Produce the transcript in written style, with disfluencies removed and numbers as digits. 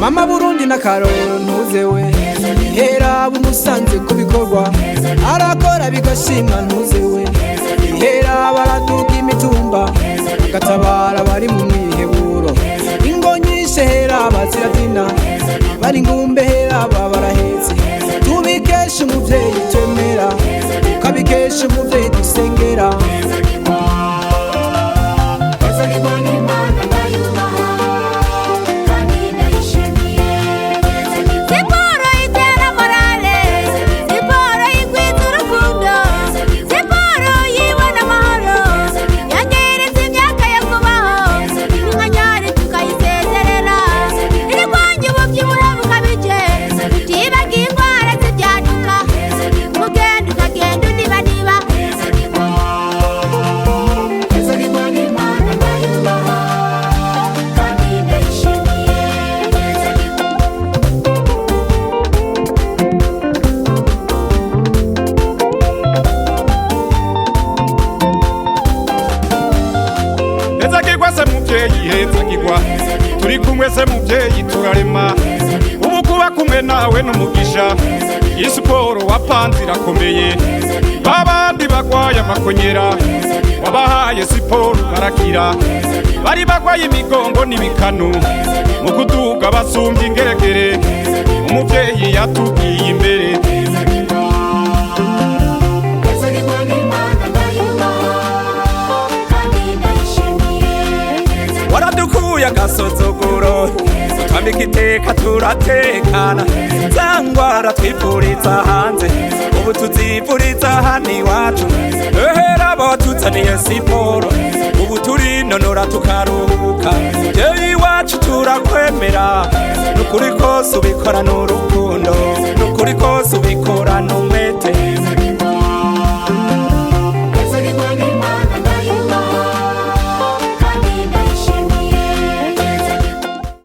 mama Burundi n'akarorero ntuzewe ihera bumusanze kubikorwa arakora bigashimwa ntuzewe ihera baraduga imitumba agatabara bari mu mwiheburo ingo nyinshi hera bazirabyina bari ngumbe hera babarahetse tubikesha umuvyeyi twemera ukabikesha umuvyeyi dusengera turi kumwe se muvyeyi turarema ubu kuba kumwe nawe n'umugisha isiporo wapanze irakomeye babandi bagwaye amakonyera wabahaye siporo barakira bari bagwaye imigongo n'ibikanu mu kuduga basumvye ingeregere umuvyeyi yatugiye imbere agasozoguro twambika iteka turatekana za ngwara twipfuriza hanze ubu tuzipfuriza hano iwacu ehera batuzaniye siporo ubu turinonora tukaruhuka jewe iwacu turakwemera nukuri kose ubikora n'urukundo nukuri kose ubikora